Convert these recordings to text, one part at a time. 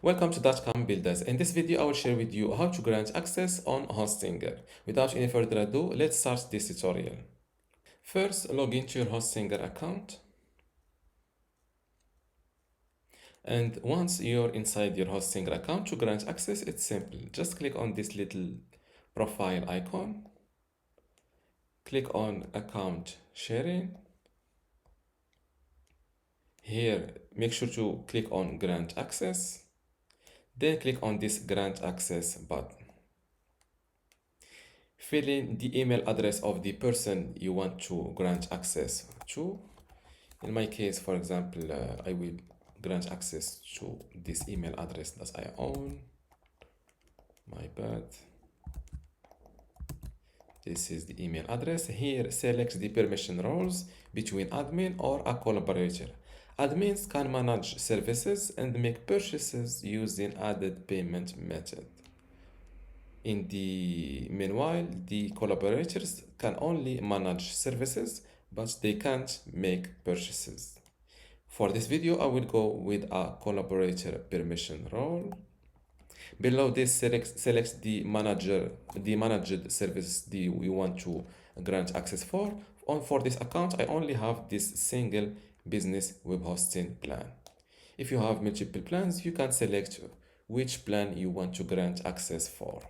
Welcome to Dotcom Builders. In this video, I will share with you how to grant access on Hostinger. Without any further ado, let's start this tutorial. First, log into your Hostinger account. And once you're inside your Hostinger account, to grant access, it's simple. Just click on this little profile icon. Click on account sharing. Here, make sure to click on grant access. Then click on this grant access button. Fill in the email address of the person you want to grant access to. In my case, for example, I will grant access to this email address that I own. My bad. This is the email address. Here, select the permission roles between admin or a collaborator. Admins can manage services and make purchases using added payment method. In the meanwhile, the collaborators can only manage services, but they can't make purchases. For this video, I will go with a collaborator permission role. Below this, select the managed service you want to grant access for. For this account, I only have this single business web hosting plan. If you have multiple plans, you can select which plan you want to grant access for.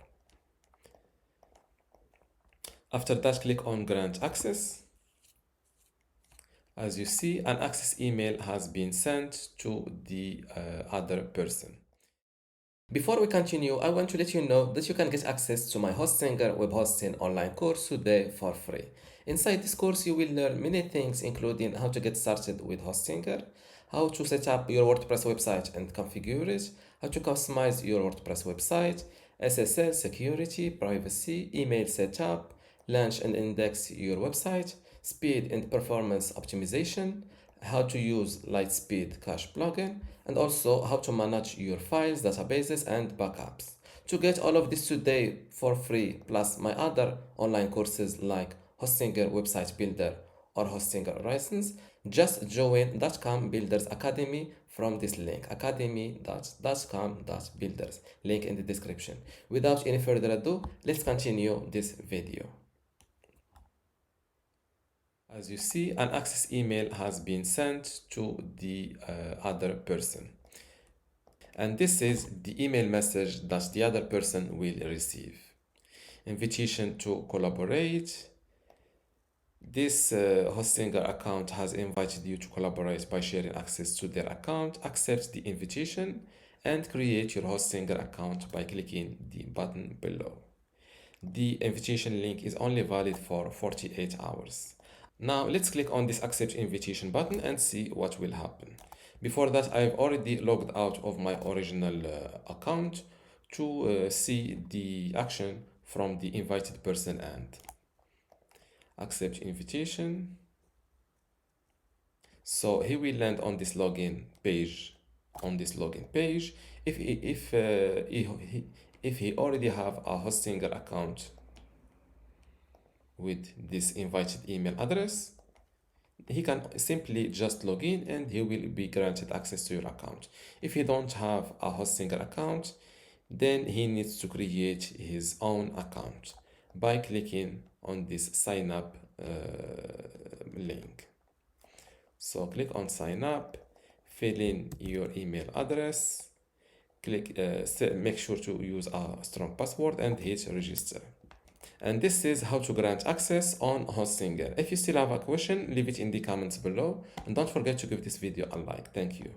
After that, click on grant access. As you see, an access email has been sent to the other person. Before we continue, I want to let you know that you can get access to my Hostinger web hosting online course today for free. Inside this course, you will learn many things, including how to get started with Hostinger, how to set up your WordPress website and configure it, how to customize your WordPress website, SSL, security, privacy, email setup, launch and index your website, speed and performance optimization, how to use Lightspeed cache plugin, and also how to manage your files, databases, and backups. To get all of this today for free, plus my other online courses like Hostinger Website Builder or Hostinger License, just join Dotcom Builders Academy from this link, academy.dotcom.builders, link in the description. Without any further ado, let's continue this video. As you see, an access email has been sent to the other person. And this is the email message that the other person will receive. Invitation to collaborate. This Hostinger account has invited you to collaborate by sharing access to their account. Accept the invitation and create your Hostinger account by clicking the button below. The invitation link is only valid for 48 hours. Now let's click on this accept invitation button and see what will happen. Before that, I've already logged out of my original account to see the action from the invited person end. Accept invitation. So he will land on this login page. If he already have a Hostinger account with this invited email address, he can simply just log in and he will be granted access to your account. If you don't have a Hostinger account, then he needs to create his own account by clicking on this sign up link. So click on sign up, fill in your email address, make sure to use a strong password and hit register. And this is how to grant access on Hostinger. If you still have a question, leave it in the comments below. And don't forget to give this video a like. Thank you.